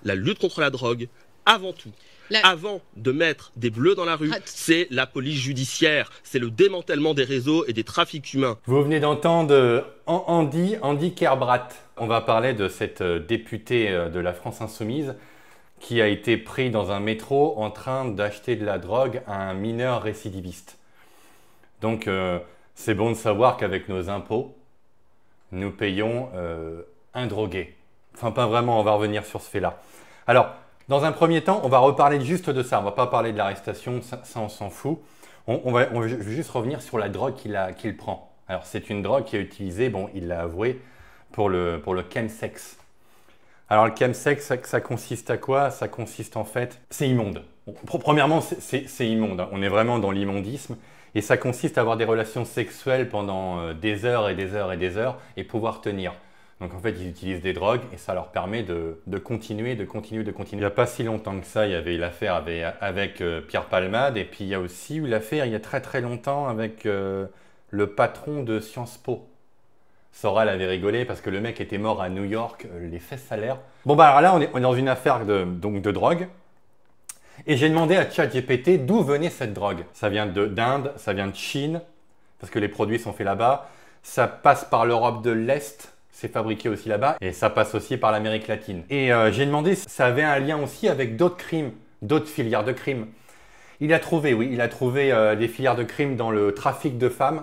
la lutte contre la drogue, avant tout. Avant de mettre des bleus dans la rue, c'est la police judiciaire, c'est le démantèlement des réseaux et des trafics humains. Vous venez d'entendre Andy Kerbrat. On va parler de cette députée de la France Insoumise qui a été pris dans un métro en train d'acheter de la drogue à un mineur récidiviste. Donc c'est bon de savoir qu'avec nos impôts, nous payons un drogué. Enfin pas vraiment, on va revenir sur ce fait-là. Alors, dans un premier temps, on va reparler juste de ça. On ne va pas parler de l'arrestation, ça on s'en fout. Je vais juste revenir sur la drogue qu'il prend. Alors, c'est une drogue qui est utilisée, bon, il l'a avoué, pour le chemsex. Alors, le chemsex, ça consiste à quoi? Ça consiste en fait, c'est immonde. Premièrement, c'est immonde. Hein. On est vraiment dans l'immondisme. Et ça consiste à avoir des relations sexuelles pendant des heures et des heures et des heures et pouvoir tenir. Donc en fait, ils utilisent des drogues et ça leur permet de continuer. Il n'y a pas si longtemps que ça, il y avait eu l'affaire avec Pierre Palmade et puis il y a aussi eu l'affaire il y a très longtemps avec le patron de Sciences Po. Soral avait rigolé parce que le mec était mort à New York, les fesses salaires. Bon bah alors là, on est dans une affaire de drogue. Et j'ai demandé à ChatGPT d'où venait cette drogue. Ça vient d'Inde, ça vient de Chine, parce que les produits sont faits là-bas. Ça passe par l'Europe de l'Est. C'est fabriqué aussi là-bas et ça passe aussi par l'Amérique latine. Et j'ai demandé si ça avait un lien aussi avec d'autres crimes, d'autres filières de crimes. Il a trouvé, oui, il a trouvé des filières de crimes dans le trafic de femmes,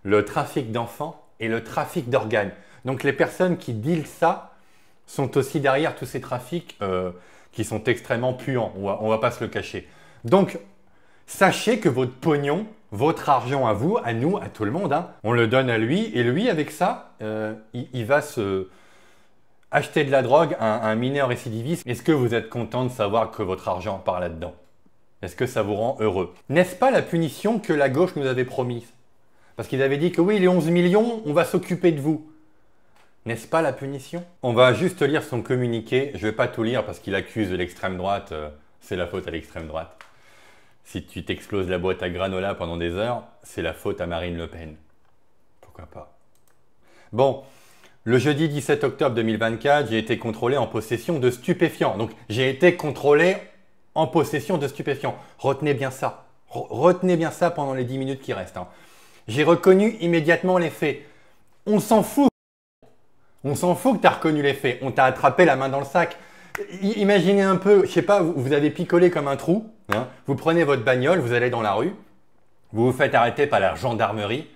le trafic d'enfants et le trafic d'organes. Donc les personnes qui dealent ça sont aussi derrière tous ces trafics qui sont extrêmement puants, on va pas se le cacher. Donc sachez que votre pognon, votre argent à vous, à nous, à tout le monde, hein, on le donne à lui et lui, avec ça, il va se acheter de la drogue à un mineur récidiviste. Est-ce que vous êtes content de savoir que votre argent part là-dedans? Est-ce que ça vous rend heureux? N'est-ce pas la punition que la gauche nous avait promise? Parce qu'ils avaient dit que oui, les 11 millions, on va s'occuper de vous. N'est-ce pas la punition? On va juste lire son communiqué. Je ne vais pas tout lire parce qu'il accuse de l'extrême droite. C'est la faute à l'extrême droite. Si tu t'exploses la boîte à granola pendant des heures, c'est la faute à Marine Le Pen. Pourquoi pas? Bon, le jeudi 17 octobre 2024, j'ai été contrôlé en possession de stupéfiants. Donc, j'ai été contrôlé en possession de stupéfiants. Retenez bien ça. Retenez bien ça pendant les 10 minutes qui restent. Hein. J'ai reconnu immédiatement les faits. On s'en fout. On s'en fout que tu as reconnu les faits. On t'a attrapé la main dans le sac. Imaginez un peu, je sais pas, vous avez picolé comme un trou, hein, vous prenez votre bagnole, vous allez dans la rue, vous vous faites arrêter par la gendarmerie,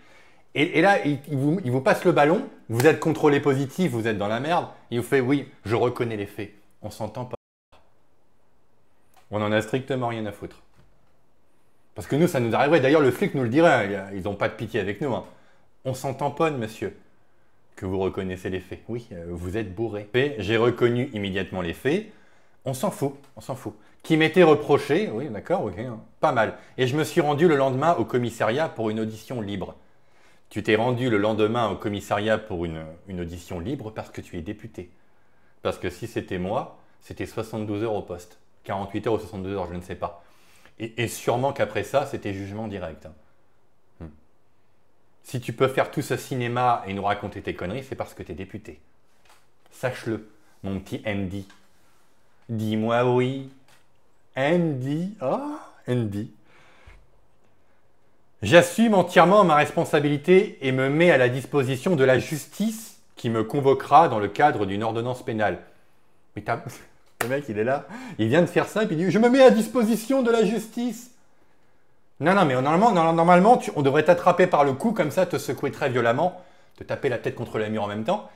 et là, il vous passe le ballon, vous êtes contrôlé positif, vous êtes dans la merde, il vous fait oui, je reconnais les faits. On s'entend pas. On en a strictement rien à foutre. Parce que nous, ça nous arriverait, d'ailleurs le flic nous le dirait, hein, ils n'ont pas de pitié avec nous. Hein. On s'en tamponne, monsieur. Que vous reconnaissez les faits. Oui, vous êtes bourré. J'ai reconnu immédiatement les faits. On s'en fout, on s'en fout. Qui m'était reproché, oui, d'accord, ok, hein, pas mal. Et je me suis rendu le lendemain au commissariat pour une audition libre. Tu t'es rendu le lendemain au commissariat pour une audition libre parce que tu es député. Parce que si c'était moi, c'était 72 heures au poste. 48 heures ou 62 heures, je ne sais pas. Et sûrement qu'après ça, c'était jugement direct. Hein. Si tu peux faire tout ce cinéma et nous raconter tes conneries, c'est parce que tu es député. Sache-le, mon petit Andy. Dis-moi oui. Andy. Oh, Andy. J'assume entièrement ma responsabilité et me mets à la disposition de la justice qui me convoquera dans le cadre d'une ordonnance pénale. Mais le mec, il est là. Il vient de faire ça et puis il dit « Je me mets à disposition de la justice ». Non, mais normalement on devrait t'attraper par le cou comme ça, te secouer très violemment, te taper la tête contre le mur en même temps,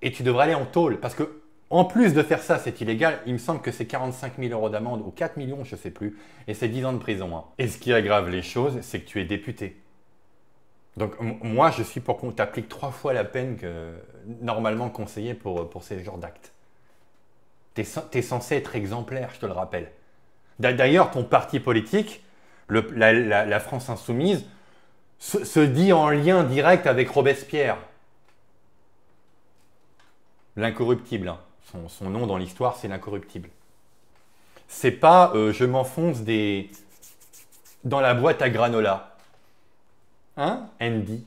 et tu devrais aller en tôle. Parce que, en plus de faire ça, c'est illégal. Il me semble que c'est 45 000 € d'amende, ou 4 millions, je ne sais plus, et c'est 10 ans de prison. Hein. Et ce qui aggrave les choses, c'est que tu es député. Donc, moi, je suis pour qu'on t'applique 3 fois la peine que normalement conseillée pour ces genres d'actes. Tu es censé être exemplaire, je te le rappelle. D'ailleurs, ton parti politique... La France Insoumise se dit en lien direct avec Robespierre. L'incorruptible. Hein. Son nom dans l'histoire, c'est l'incorruptible. C'est pas je m'enfonce dans la boîte à granola. Hein, Andy?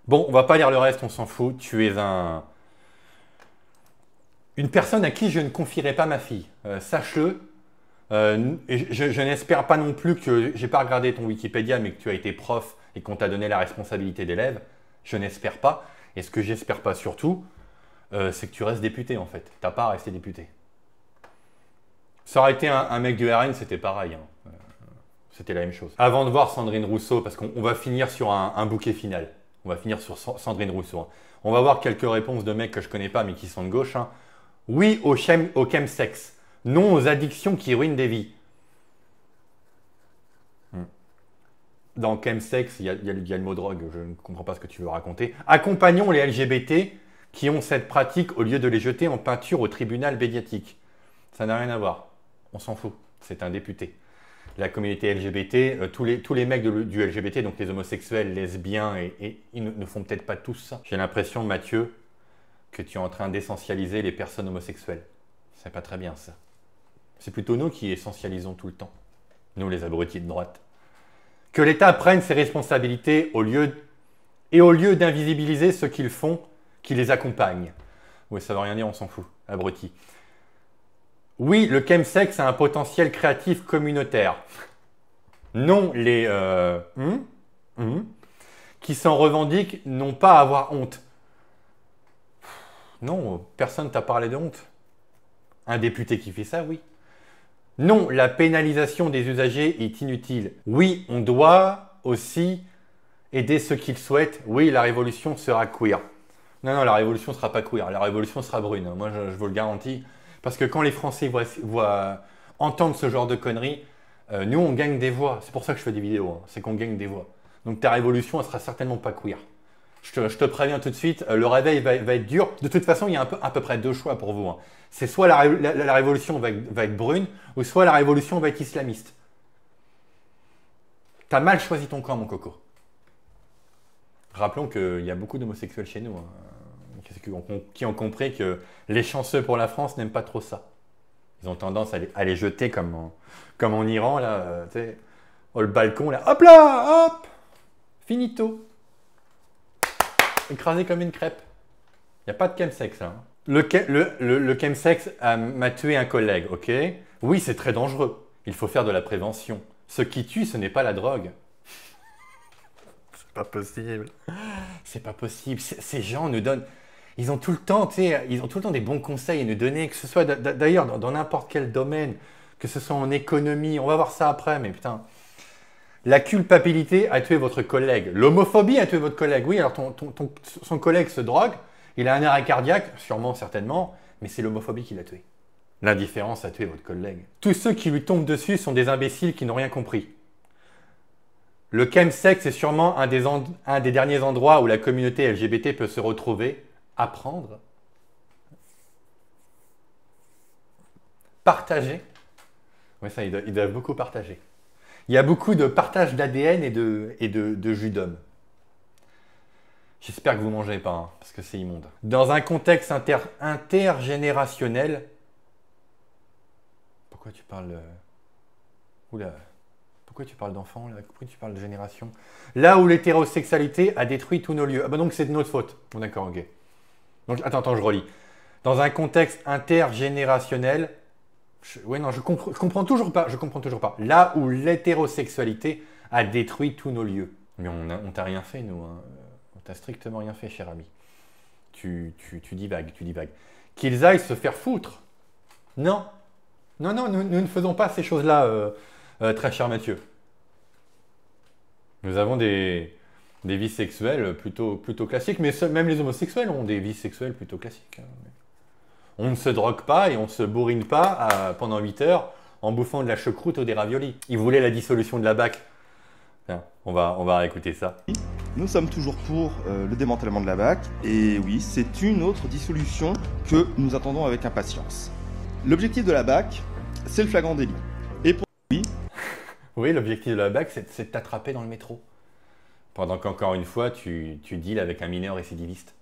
Bon, on va pas lire le reste, on s'en fout. Tu es un Une personne à qui je ne confierai pas ma fille. Sache-le. Et je n'espère pas non plus que j'ai pas regardé ton Wikipédia, mais que tu as été prof et qu'on t'a donné la responsabilité d'élève. Je n'espère pas. Et ce que j'espère pas surtout, c'est que tu restes député en fait. T'as pas à rester député. Ça aurait été un mec du RN, c'était pareil. Hein. C'était la même chose. Avant de voir Sandrine Rousseau, parce qu'on va finir sur un bouquet final. On va finir sur Sandrine Rousseau. Hein. On va voir quelques réponses de mecs que je connais pas, mais qui sont de gauche. Hein. Oui au chemsex. Non aux addictions qui ruinent des vies. Dans chemsex, il y a le mot drogue. Je ne comprends pas ce que tu veux raconter. Accompagnons les LGBT qui ont cette pratique au lieu de les jeter en peinture au tribunal médiatique. Ça n'a rien à voir. On s'en fout. C'est un député. La communauté LGBT, tous les mecs du LGBT, donc les homosexuels, lesbiens, et ils ne font peut-être pas tous ça. J'ai l'impression, Mathieu, que tu es en train d'essentialiser les personnes homosexuelles. C'est pas très bien ça. C'est plutôt nous qui essentialisons tout le temps. Nous, les abrutis de droite. Que l'État prenne ses responsabilités au lieu d'invisibiliser ceux qu'ils font, qui les accompagnent. Oui, ça veut rien dire, on s'en fout. Abrutis. Oui, le chemsex a un potentiel créatif communautaire. Non, les qui s'en revendiquent n'ont pas à avoir honte. Non, personne t'a parlé de honte. Un député qui fait ça, oui. Non, la pénalisation des usagers est inutile. Oui, on doit aussi aider ceux qui le souhaitent. Oui, la révolution sera queer. Non, la révolution ne sera pas queer. La révolution sera brune. Moi, je vous le garantis. Parce que quand les Français entendent ce genre de conneries, nous, on gagne des voix. C'est pour ça que je fais des vidéos. Hein. C'est qu'on gagne des voix. Donc ta révolution, elle sera certainement pas queer. Je te préviens tout de suite, le réveil va être dur. De toute façon, il y a à peu près deux choix pour vous. Hein. C'est soit la révolution va être brune, ou soit la révolution va être islamiste. T'as mal choisi ton camp, mon coco. Rappelons qu'il y a beaucoup d'homosexuels chez nous, hein, qui ont compris que les chanceux pour la France n'aiment pas trop ça. Ils ont tendance à les jeter comme en Iran, là, tu sais, le balcon, là, hop là, hop, finito. Écrasé comme une crêpe. Il n'y a pas de chemsex, là. Hein. Le chemsex m'a tué un collègue, ok? Oui, c'est très dangereux. Il faut faire de la prévention. Ce qui tue, ce n'est pas la drogue. C'est pas possible. C'est pas possible. Ces gens nous donnent... Ils ont tout le temps, tu sais, ils ont tout le temps des bons conseils à nous donner, que ce soit d'ailleurs dans n'importe quel domaine, que ce soit en économie. On va voir ça après, mais putain... La culpabilité a tué votre collègue. L'homophobie a tué votre collègue. Oui, alors son collègue se drogue, il a un arrêt cardiaque, sûrement, certainement, mais c'est l'homophobie qui l'a tué. L'indifférence a tué votre collègue. Tous ceux qui lui tombent dessus sont des imbéciles qui n'ont rien compris. Le chemsex est sûrement un des derniers endroits où la communauté LGBT peut se retrouver, apprendre, partager. Oui, ça, ils doivent beaucoup partager. Il y a beaucoup de partage d'ADN et de jus d'homme. J'espère que vous ne mangez pas, hein, parce que c'est immonde. Dans un contexte intergénérationnel... Pourquoi tu parles... Oula. Pourquoi tu parles d'enfants là? Pourquoi tu parles de génération? Là où l'hétérosexualité a détruit tous nos lieux. Ah bah donc c'est de notre faute. Bon d'accord, ok. Donc attends, je relis. Dans un contexte intergénérationnel... Oui, non, je comprends toujours pas. Là où l'hétérosexualité a détruit tous nos lieux. Mais on t'a rien fait, nous. Hein. On t'a strictement rien fait, cher ami. Tu divagues. Qu'ils aillent se faire foutre. Non, nous ne faisons pas ces choses-là, très cher Mathieu. Nous avons des vies sexuelles plutôt classiques, mais même les homosexuels ont des vies sexuelles plutôt classiques. Hein. On ne se drogue pas et on ne se bourrine pas pendant 8 heures en bouffant de la choucroute ou des raviolis. Ils voulaient la dissolution de la BAC. Tiens, on va réécouter ça. Nous sommes toujours pour le démantèlement de la BAC. Et oui, c'est une autre dissolution que nous attendons avec impatience. L'objectif de la BAC, c'est le flagrant délit. Et pour lui... Oui, l'objectif de la BAC, c'est de t'attraper dans le métro. Pendant qu'encore une fois, tu deals avec un mineur récidiviste.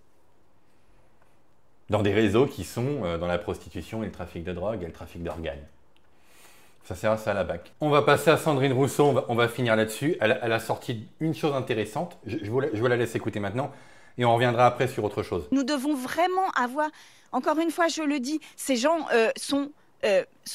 Dans des réseaux qui sont dans la prostitution et le trafic de drogue et le trafic d'organes. Ça sert à ça, la BAC. On va passer à Sandrine Rousseau, on va finir là-dessus. Elle a sorti une chose intéressante, je vous la laisse écouter maintenant. et on reviendra après sur autre chose. Nous devons vraiment avoir, encore une fois, je le dis, ces gens sont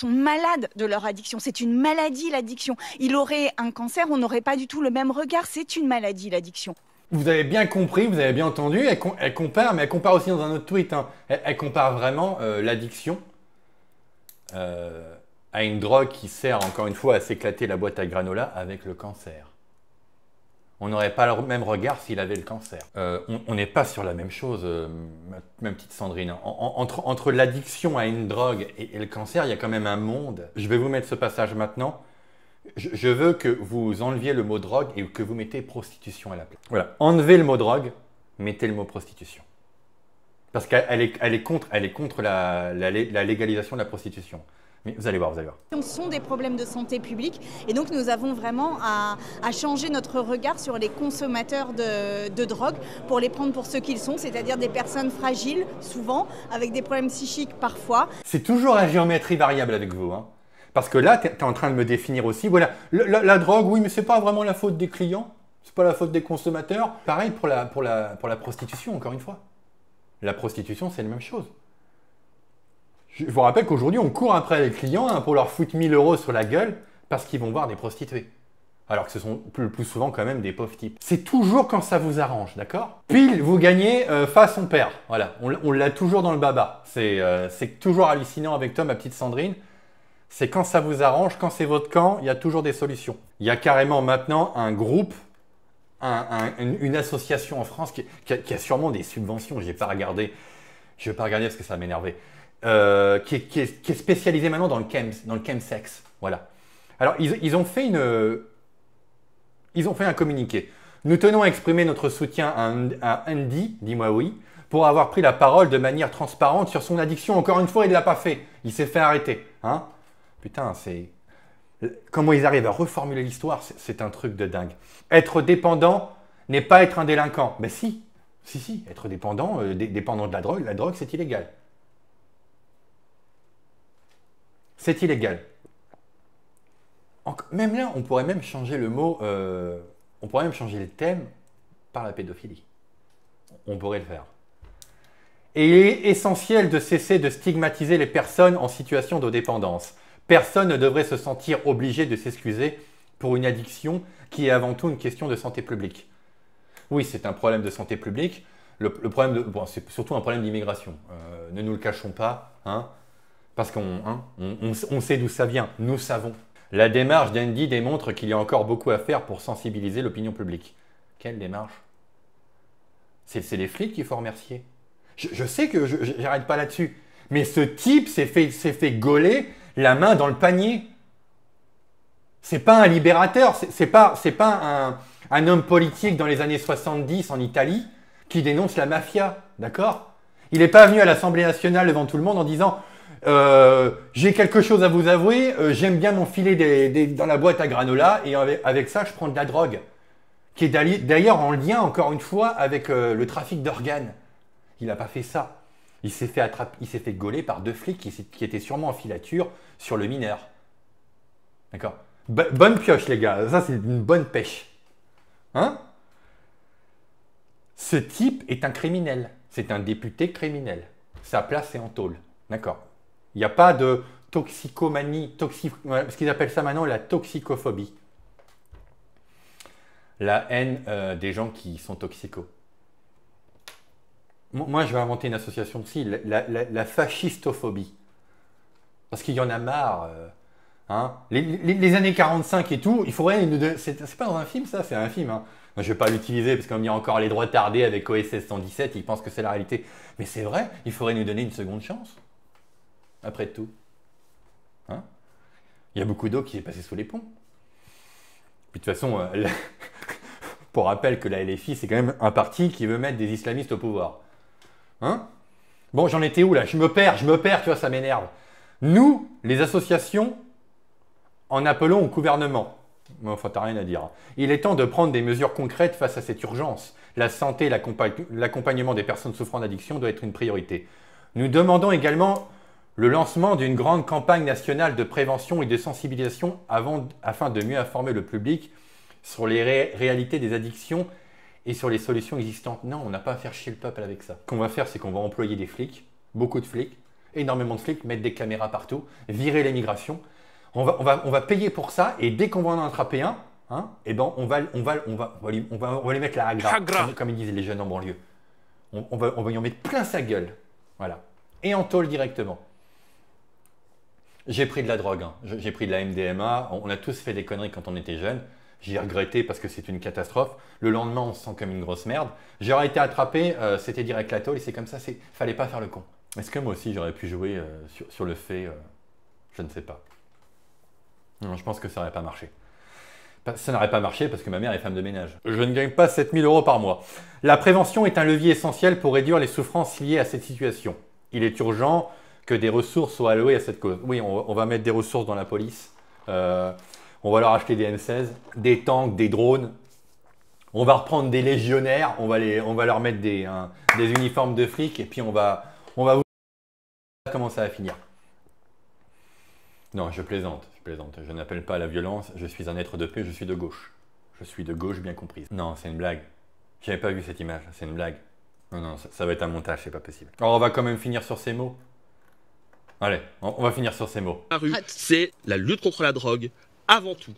malades de leur addiction. C'est une maladie, l'addiction. Il aurait un cancer, on n'aurait pas du tout le même regard. C'est une maladie, l'addiction. Vous avez bien compris, vous avez bien entendu, elle compare, mais elle compare aussi dans un autre tweet. Hein. Elle compare vraiment l'addiction à une drogue qui sert, encore une fois, à s'éclater la boîte à granola avec le cancer. On n'aurait pas le même regard s'il avait le cancer. On n'est pas sur la même chose, ma petite Sandrine. Entre l'addiction à une drogue et le cancer, il y a quand même un monde. Je vais vous mettre ce passage maintenant. Je veux que vous enleviez le mot drogue et que vous mettez prostitution à la place. Voilà. Enlevez le mot drogue, mettez le mot prostitution. Parce qu'elle est contre la légalisation de la prostitution. Mais vous allez voir, vous allez voir. Ce sont des problèmes de santé publique et donc nous avons vraiment à changer notre regard sur les consommateurs de drogue pour les prendre pour ce qu'ils sont, c'est-à-dire des personnes fragiles, souvent, avec des problèmes psychiques parfois. C'est toujours à géométrie variable avec vous, hein. Parce que là, tu es en train de me définir aussi, voilà, la drogue, oui, mais c'est pas vraiment la faute des clients, c'est pas la faute des consommateurs. Pareil pour la prostitution, encore une fois. La prostitution, c'est la même chose. Je vous rappelle qu'aujourd'hui, on court après les clients pour leur foutre 1000 € sur la gueule parce qu'ils vont voir des prostituées. Alors que ce sont le plus souvent quand même des pauvres types. C'est toujours quand ça vous arrange, d'accord? Pile, vous gagnez face son père. Voilà, on l'a toujours dans le baba. C'est toujours hallucinant avec toi, ma petite Sandrine. C'est quand ça vous arrange, quand c'est votre camp, il y a toujours des solutions. Il y a carrément maintenant un groupe, une association en France qui a sûrement des subventions. Je ne vais pas regarder parce que ça va m'énerver. Qui est spécialisé maintenant dans le chemsex. Voilà. Alors, ils ont fait un communiqué. Nous tenons à exprimer notre soutien à Andy, dis-moi oui, pour avoir pris la parole de manière transparente sur son addiction. Encore une fois, il ne l'a pas fait. Il s'est fait arrêter. Hein? Putain, comment ils arrivent à reformuler l'histoire, c'est un truc de dingue. Être dépendant n'est pas être un délinquant. Ben si. Être dépendant, dépendant de la drogue, c'est illégal. C'est illégal. Même là, on pourrait même changer le mot, on pourrait même changer le thème par la pédophilie. On pourrait le faire. Et il est essentiel de cesser de stigmatiser les personnes en situation de dépendance. Personne ne devrait se sentir obligé de s'excuser pour une addiction qui est avant tout une question de santé publique. Oui, c'est un problème de santé publique. C'est surtout un problème d'immigration. Ne nous le cachons pas, hein, parce qu'on sait d'où ça vient. Nous savons. La démarche d'Andy démontre qu'il y a encore beaucoup à faire pour sensibiliser l'opinion publique. Quelle démarche? C'est les flics qu'il faut remercier. Je sais que j'arrête pas là-dessus, mais ce type s'est fait gauler la main dans le panier. C'est pas un libérateur, c'est pas un homme politique dans les années 70 en Italie qui dénonce la mafia, d'accord? Il n'est pas venu à l'Assemblée nationale devant tout le monde en disant j'ai quelque chose à vous avouer, j'aime bien m'enfiler dans la boîte à granola et avec ça je prends de la drogue, qui est d'ailleurs en lien encore une fois avec le trafic d'organes. Il n'a pas fait ça. Il s'est fait gauler par 2 flics qui étaient sûrement en filature sur le mineur. D'accord? Bonne pioche, les gars. Ça, c'est une bonne pêche. Hein? Ce type est un criminel. C'est un député criminel. Sa place est en tôle. D'accord? Il n'y a pas de toxicomanie, ce qu'ils appellent ça maintenant la toxicophobie. La haine des gens qui sont toxicos. Moi, je vais inventer une association aussi, la fascistophobie. Parce qu'il y en a marre. Hein. Les années 45 et tout, il faudrait... C'est pas dans un film, ça, c'est un film. Hein. Je ne vais pas l'utiliser parce qu'il y a encore les droits tardés avec OSS 117, ils pensent que c'est la réalité. Mais c'est vrai, il faudrait nous donner une seconde chance. Après tout. Hein. Il y a beaucoup d'eau qui est passée sous les ponts. Puis de toute façon, pour rappel que la LFI, c'est quand même un parti qui veut mettre des islamistes au pouvoir. Hein? Bon, j'en étais où là? Je me perds, tu vois, ça m'énerve. Nous, les associations, en appelons au gouvernement. Enfin, t'as rien à dire. Il est temps de prendre des mesures concrètes face à cette urgence. La santé et l'accompagnement des personnes souffrant d'addiction doit être une priorité. Nous demandons également le lancement d'une grande campagne nationale de prévention et de sensibilisation afin de mieux informer le public sur les réalités des addictions et sur les solutions existantes. Non, on n'a pas à faire chier le peuple avec ça. Ce qu'on va faire, c'est qu'on va employer des flics, beaucoup de flics, énormément de flics, mettre des caméras partout, virer l'immigration. On va payer pour ça, et dès qu'on va en attraper un, hein, eh ben on va lui mettre la hagra, comme ils disent les jeunes en banlieue. On va lui en mettre plein sa gueule. Voilà. Et en tôle directement. J'ai pris de la drogue, hein. J'ai pris de la MDMA. On a tous fait des conneries quand on était jeunes. J'ai regretté parce que c'est une catastrophe. Le lendemain, on se sent comme une grosse merde. J'aurais été attrapé, c'était direct la tôle et c'est comme ça, fallait pas faire le con. Est-ce que moi aussi j'aurais pu jouer sur le fait je ne sais pas. Non, je pense que ça n'aurait pas marché. Ça n'aurait pas marché parce que ma mère est femme de ménage. Je ne gagne pas 7 000 € par mois. La prévention est un levier essentiel pour réduire les souffrances liées à cette situation. Il est urgent que des ressources soient allouées à cette cause. Oui, on va mettre des ressources dans la police. On va leur acheter des M16, des tanks, des drones. On va reprendre des légionnaires. On va leur mettre des uniformes de flics et puis on va vous comment ça va finir. Non, je plaisante. Je n'appelle pas à la violence. Je suis un être de paix. Je suis de gauche. Je suis de gauche bien comprise. Non, c'est une blague. J'avais pas vu cette image. C'est une blague. Non, ça va être un montage. C'est pas possible. Alors, on va quand même finir sur ces mots. Allez, on va finir sur ces mots. La rue, c'est la lutte contre la drogue, avant tout.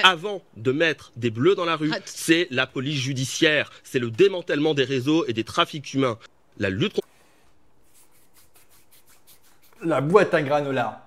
Avant de mettre des bleus dans la rue, c'est la police judiciaire, c'est le démantèlement des réseaux et des trafics humains. La lutte contre... La boîte à granola.